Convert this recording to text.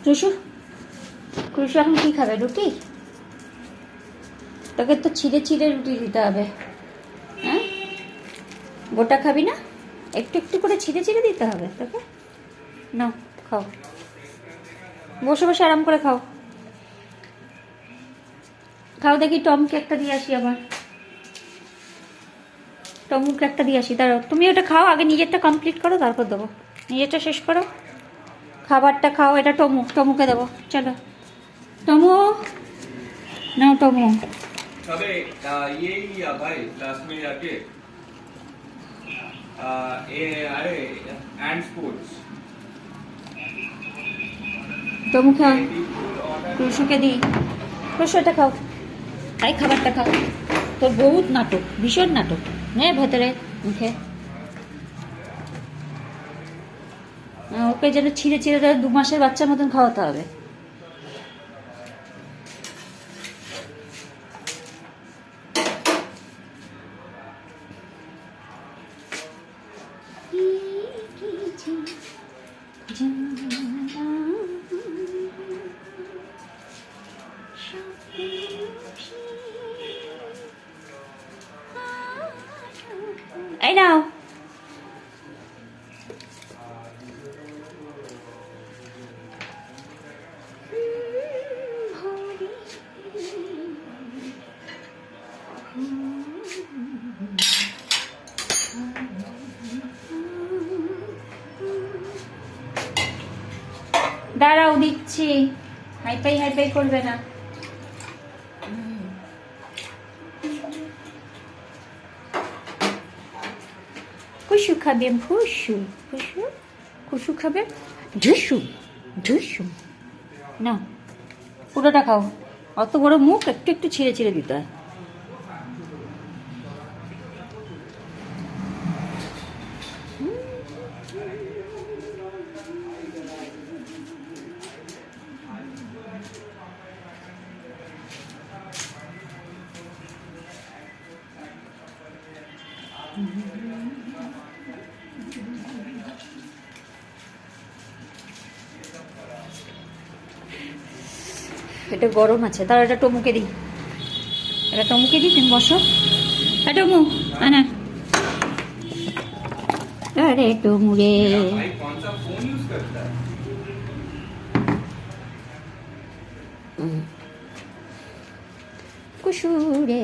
কুসু কুসু এখন কি খাবে? রুটি? তোকে তো ছিঁড়ে ছিঁড়ে রুটি দিতে হবে। হ্যাঁ, গোটা খাবি না, একটু একটু করে ছিঁড়ে ছিঁড়ে দিতে হবে তোকে। নাও খাও, বসে বসে আরাম করে খাও। খাও দেখি, টমকে একটা দিয়ে আসি, আবার টমুকে একটা দিয়ে আসি। দাঁড়াও, তুমি ওটা খাও আগে, নিজেরটা কমপ্লিট করো, তারপর দেবো। নিজেরটা শেষ করো, খাবারটা খাও। এটা টমুকে দেবো। চলো টমু, নাও টমু। अबे ये ही भाई क्लास में जाके ये अरे एंड स्पोर्ट्स টমু খাও, কুসুকে দিই। কুসু এটা খাও, তাই খাবারটা খাও। তোর বহুত নাটক, ভীষণ নাটক। নে ভেতরে মুখে। ওকে যেন ছিঁড়ে ছিঁড়ে 2 মাসের বাচ্চার মতন খাওয়াতে হবে। এই নাও, দাঁড়াও দিচ্ছি। হাইপাই হাইপাই করবে না। কুসু খাবে, ফুসু কুসু কুসু খাবে। ঢুসু ঢুসু, না পুরোটা খাও। অত বড় মুখ, একটু একটু ছিঁড়ে ছিঁড়ে দিতে হয়। এটা গরম আছে, তার এটা টমুকে দিই। এটা টমুকে দিই, তুমি বসো। টমু আনা, আরে টমু রে। भाई कौन सा फोन यूज करता है? কুসু রে।